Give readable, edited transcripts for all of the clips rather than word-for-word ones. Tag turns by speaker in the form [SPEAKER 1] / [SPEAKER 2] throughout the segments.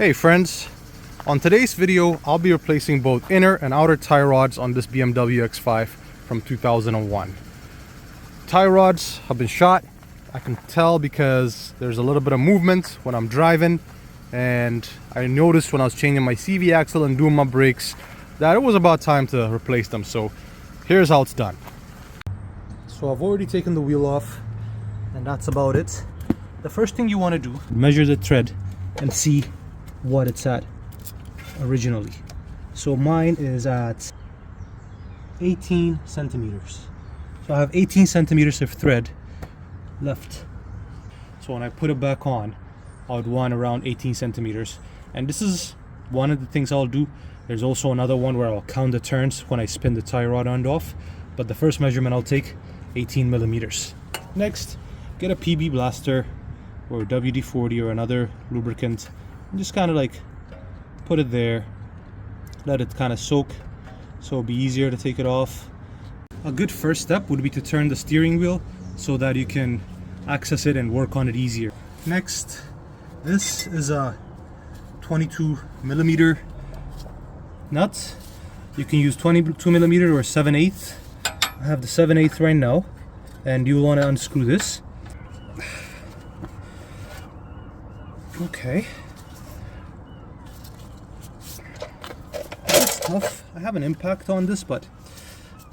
[SPEAKER 1] Hey friends, on today's video I'll be replacing both inner and outer tie rods on this BMW X5 from 2001. Tie rods have been shot. I can tell because there's a little bit of movement when I'm driving, and I noticed when I was changing my CV axle and doing my brakes that it was about time to replace them. So here's how it's done. So I've already taken the wheel off, and that's about it. The first thing you want to do, measure the tread and see what it's at originally. So mine is at 18 centimeters. So I have 18 centimeters of thread left. So when I put it back on, I would want around 18 centimeters. And this is one of the things I'll do. There's also another one where I'll count the turns when I spin the tie rod end off. But the first measurement I'll take 18 millimeters. Next, get a PB blaster or WD-40 or another lubricant. And just kind of like put it there, let it kind of soak so it'll be easier to take it off. A good first step would be to turn the steering wheel so that you can access it and work on it easier. Next, this is a 22 millimeter nut. You can use 22 millimeter or 7/8. I have the 7/8 right now, and you want to unscrew this. Okay. Tough. I have an impact on this, but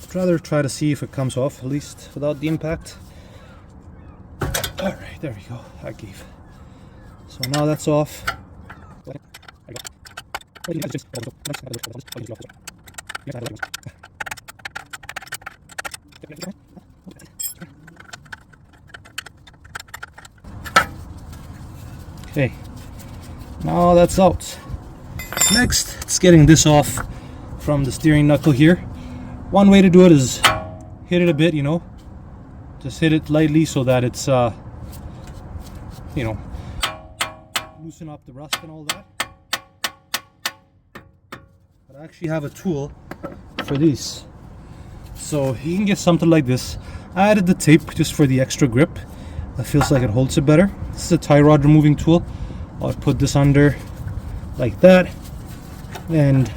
[SPEAKER 1] I'd rather try to see if it comes off at least without the impact. Alright, there we go. I gave. So now that's off. Okay, now that's out. Next, it's getting this off from the steering knuckle here. One way to do it is hit it a bit, just hit it lightly so that it's loosen up the rust and all that. But I actually have a tool for these, so you can get something like this. I added the tape just for the extra grip. That feels like it holds it better. This is a tie rod removing tool. I'll put this under like that, and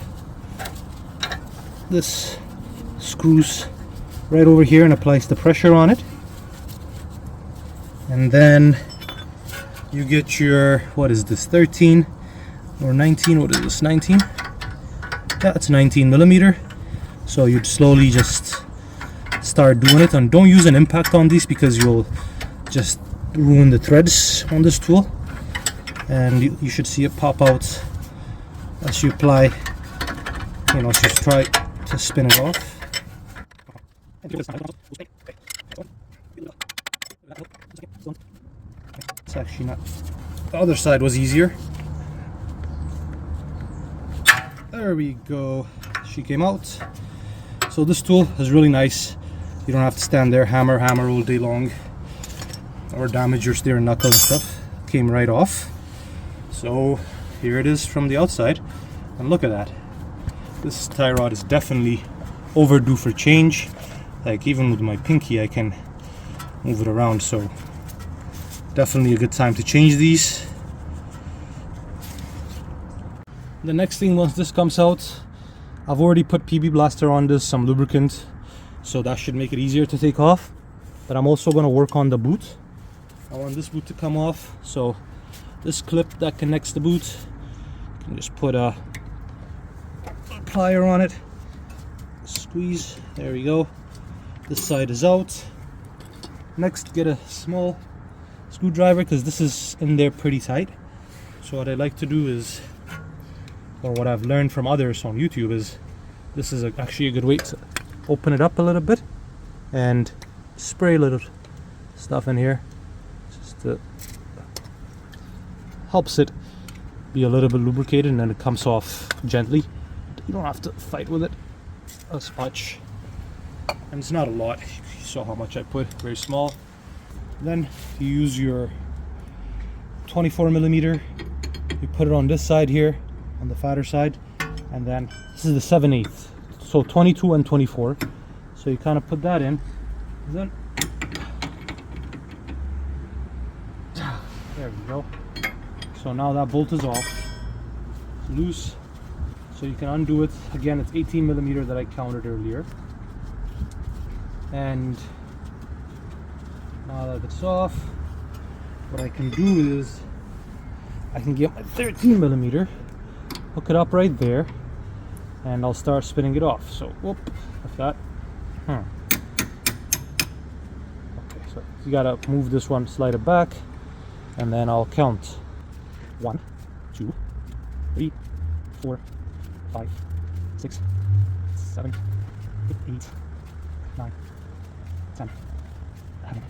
[SPEAKER 1] this screws right over here and applies the pressure on it. And then you get your, what is this, 13 or 19? What is this, 19? Yeah, it's 19 millimeter. So you'd slowly just start doing it, and don't use an impact on these because you'll just ruin the threads on this tool. And you should see it pop out as you apply, just try to spin it off. It's actually not, the other side was easier. There we go, she came out. So this tool is really nice. You don't have to stand there, hammer all day long, or damage your steering knuckle and stuff. Came right off. So here it is from the outside, and look at that. This tie rod is definitely overdue for change. Like, even with my pinky I can move it around, so definitely a good time to change these. The next thing, once this comes out, I've already put PB blaster on this, some lubricant, so that should make it easier to take off. But I'm also going to work on the boot. I want this boot to come off, so this clip that connects the boot, you can just put a plier on it, squeeze, there we go. This side is out. Next, get a small screwdriver because this is in there pretty tight. So what I like to do is, or what I've learned from others on YouTube, is this is actually a good way to open it up a little bit and spray a little stuff in here, just to helps it be a little bit lubricated, and then it comes off gently. You don't have to fight with it as much, and it's not a lot. You saw how much I put, very small. Then you use your 24 millimeter, you put it on this side here, on the fatter side, and then this is the 7/8, so 22 and 24. So you kind of put that in, then there we go. So now that bolt is off. loose, so you can undo it. Again, it's 18mm that I counted earlier. And now that it's off, what I can do is I can get my 13mm, hook it up right there, and I'll start spinning it off. So whoop, like that. Okay, so you gotta move this one, slide it back, and then I'll count 1, 2, 3, 4, 5, 6, 7, 8, 9, 10, 11,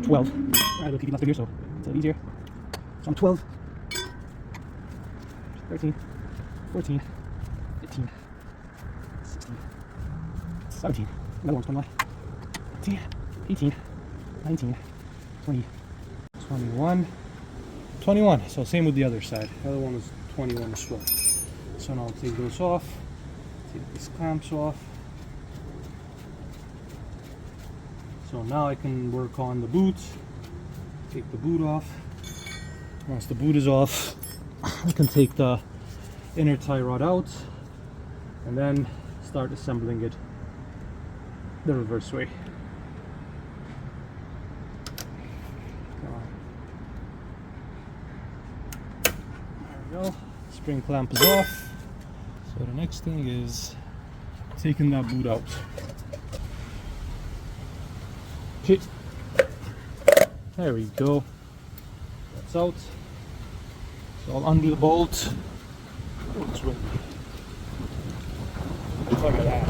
[SPEAKER 1] 12. Alright, we'll keep it left here so it's a little easier. So I'm 12, 13, 14, 15, 16, 17, another one's 21, 18, 18, 19, 20, 21, 21. So same with the other side. The other one was 21 as well. So now I'll take those off, take these clamps off. So now I can work on the boot, take the boot off. Once the boot is off, I can take the inner tie rod out and then start assembling it the reverse way. There we go. Spring clamp is off. So the next thing is taking that boot out. Okay. There we go. That's out. So I'll undo the bolt. Oh, it's windy. Look at that.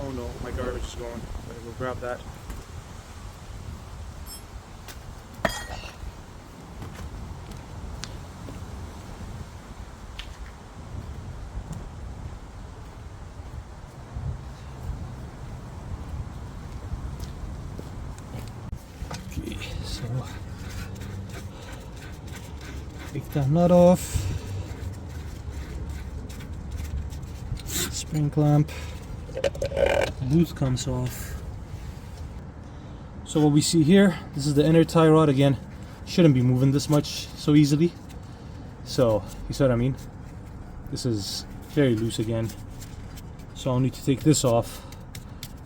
[SPEAKER 1] Oh no, my garbage is going. Better go grab that. Okay, so take that nut off. Spring clamp. Boot comes off. So what we see here, this is the inner tie rod again. Shouldn't be moving this much so easily. So you see what I mean? This is very loose again. So I'll need to take this off.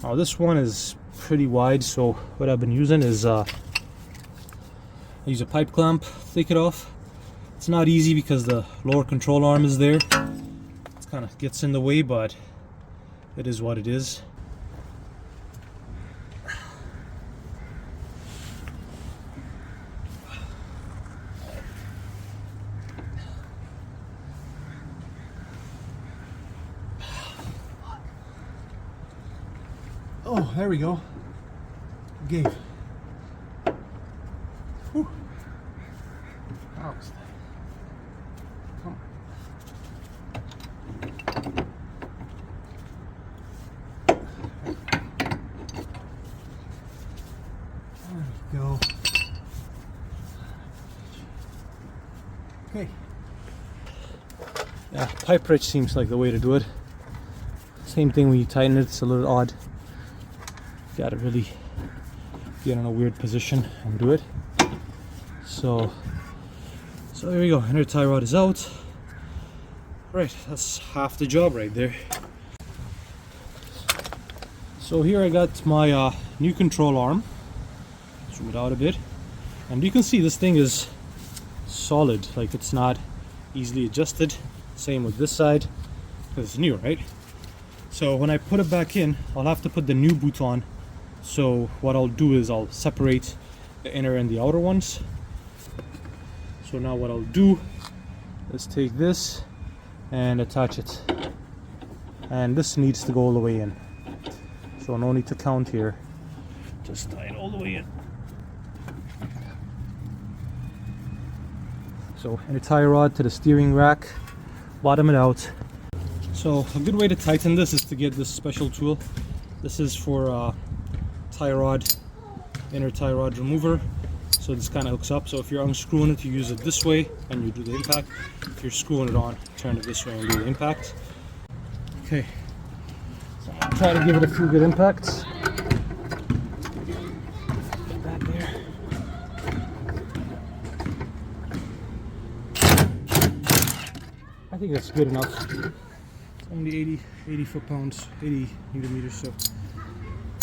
[SPEAKER 1] Now this one is pretty wide, so what I've been using is I use a pipe clamp to take it off. It's not easy because the lower control arm is there. It kind of gets in the way, but it is what it is. Oh, there we go. Gave. Whew. That was tight. Come on. There we go. Okay. Yeah, pipe wrench seems like the way to do it. Same thing when you tighten it, it's a little odd. Gotta really get in a weird position and do it. So there we go. Inner tie rod is out. Right, that's half the job right there. So here I got my new control arm. Zoom it out a bit, and you can see this thing is solid. Like, it's not easily adjusted. Same with this side because it's new, right? So when I put it back in, I'll have to put the new boot on. So what I'll do is I'll separate the inner and the outer ones. So now what I'll do is take this and attach it. And this needs to go all the way in. So no need to count here. Just tie it all the way in. So inner tie rod to the steering rack, bottom it out. So a good way to tighten this is to get this special tool. This is for tie rod, inner tie rod remover. So this kind of hooks up. So if you're unscrewing it, you use it this way and you do the impact. If you're screwing it on, turn it this way and do the impact. Okay, so I'll try to give it a few good impacts. Put that there. think that's good enough. It's only 80 foot-pounds, 80 Newton meters, so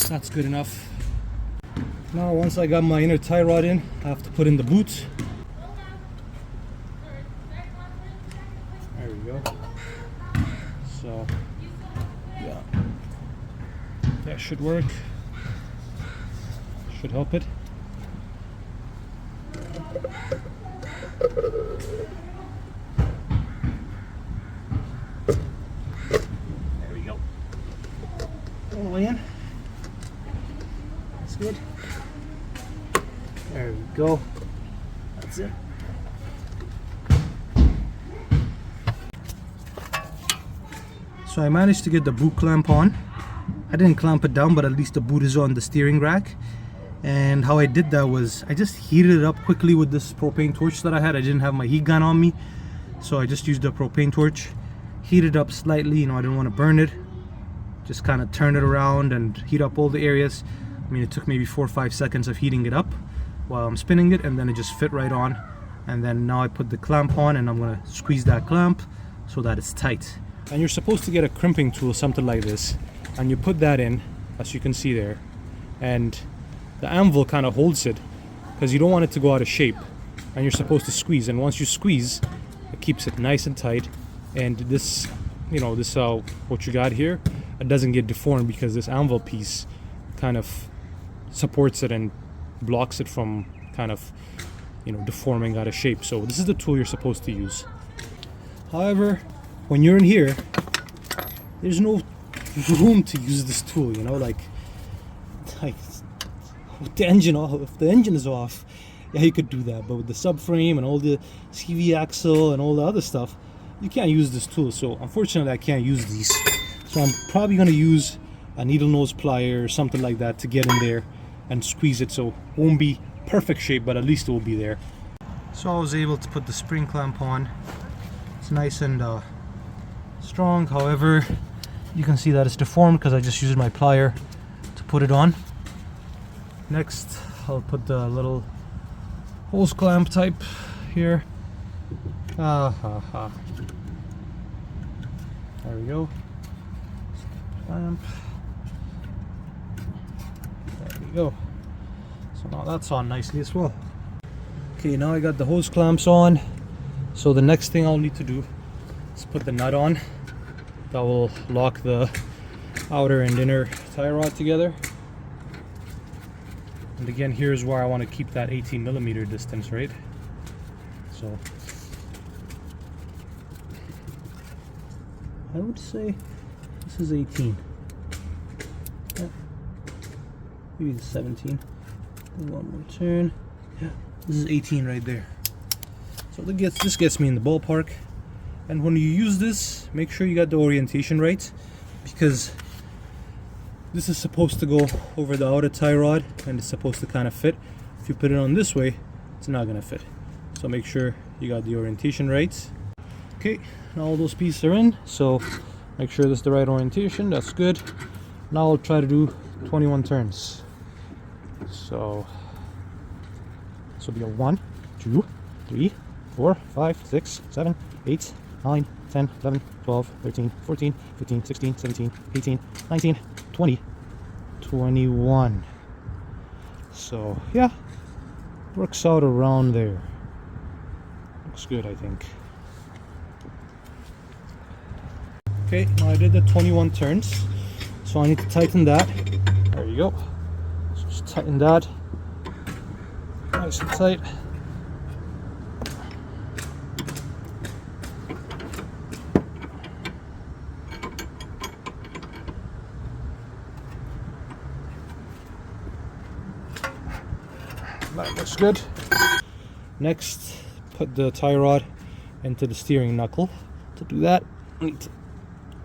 [SPEAKER 1] that's good enough. Now once I got my inner tie rod in, I have to put in the boot. There we go. So yeah, that should work. Should help it. There we go. All the way in. That's good. There we go. That's it. So I managed to get the boot clamp on. I didn't clamp it down, but at least the boot is on the steering rack. And how I did that was I just heated it up quickly with this propane torch that I had. I didn't have my heat gun on me, so I just used the propane torch, heated up slightly, you know, I didn't want to burn it. Just kind of turn it around and heat up all the areas. I mean, it took maybe 4 or 5 seconds of heating it up while I'm spinning it, and then it just fit right on. And then now I put the clamp on, and I'm gonna squeeze that clamp so that it's tight. And you're supposed to get a crimping tool, something like this, and you put that in, as you can see there, and the anvil kind of holds it because you don't want it to go out of shape, and you're supposed to squeeze, and once you squeeze it keeps it nice and tight. And this, you know, this what you got here, it doesn't get deformed because this anvil piece kind of supports it and blocks it from kind of, you know, deforming out of shape. So this is the tool you're supposed to use. However, when you're in here, there's no room to use this tool, you know, like with the engine off. If the engine is off, yeah, you could do that, but with the subframe and all the CV axle and all the other stuff, you can't use this tool. So unfortunately I can't use these, so I'm probably going to use a needle nose plier or something like that to get in there and squeeze it, so it won't be perfect shape, but at least it will be there. So I was able to put the spring clamp on. It's nice and strong. However, you can see that it's deformed because I just used my plier to put it on. Next, I'll put the little hose clamp type here. There we go. Clamp. There we go. So now that's on nicely as well. Okay, now I got the hose clamps on. So the next thing I'll need to do is put the nut on. That will lock the outer and inner tie rod together. And again, here's where I want to keep that 18 millimeter distance, right? So I would say this is 18. Yeah. Maybe it's 17. One more turn. Yeah, this is 18 right there. So this gets me in the ballpark. And when you use this, make sure you got the orientation right, because this is supposed to go over the outer tie rod and it's supposed to kind of fit. If you put it on this way, it's not going to fit. So make sure you got the orientation right. Okay, now all those pieces are in, so make sure this is the right orientation. That's good. Now I'll try to do 21 turns. So this will be a 1, 2, 3, 4, 5, 6, 7, 8, 9, 10, 11, 12, 13, 14, 15, 16, 17, 18, 19, 20, 21. So yeah, works out around there. Looks good, I think. Okay, now I did the 21 turns, so I need to tighten that. There you go. So just tighten that nice and tight. That looks good. Next, put the tie rod into the steering knuckle. To do that, I need to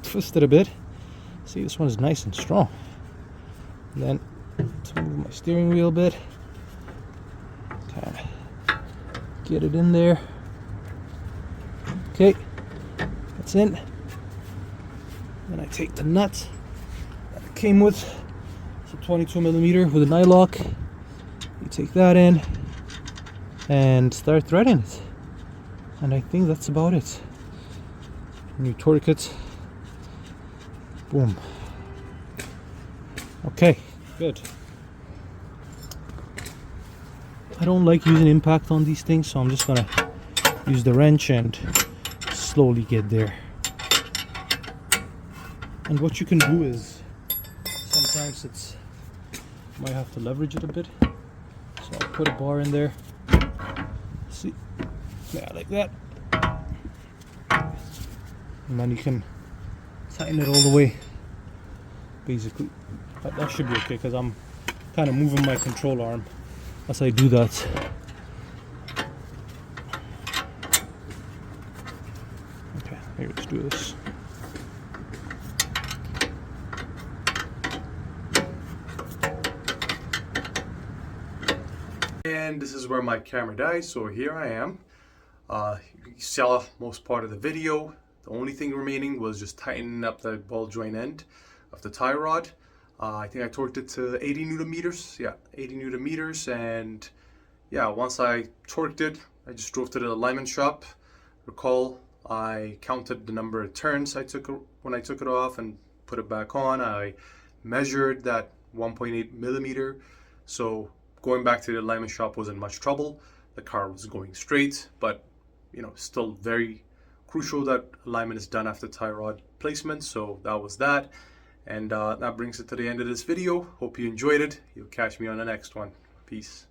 [SPEAKER 1] twist it a bit. See, this one is nice and strong. And then to move my steering wheel a bit, kind of get it in there. Okay, that's in. Then I take the nut that it came with. It's a 22 millimeter with a nylock. You take that in and start threading it. And I think that's about it. new tourniquets. Boom. Okay, good. I don't like using impact on these things, so I'm just gonna use the wrench and slowly get there. And what you can do is, sometimes it's, might have to leverage it a bit. So I'll put a bar in there. See, yeah, like that. And then you can tighten it all the way. Basically, that should be okay because I'm kind of moving my control arm as I do that. Okay, here, let's do this. And this is where my camera died, so here I am. You saw most part of the video. The only thing remaining was just tightening up the ball joint end of the tie rod. I think I torqued it to 80 Newton meters. Yeah, 80 Newton meters. And yeah, once I torqued it, I just drove to the alignment shop. Recall, I counted the number of turns I took when I took it off and put it back on. I measured that 1.8 millimeter. So going back to the alignment shop wasn't much trouble. The car was going straight, but you know, still very crucial that alignment is done after tie rod placement. So that was that. And that brings it to the end of this video. Hope you enjoyed it. You'll catch me on the next one. Peace.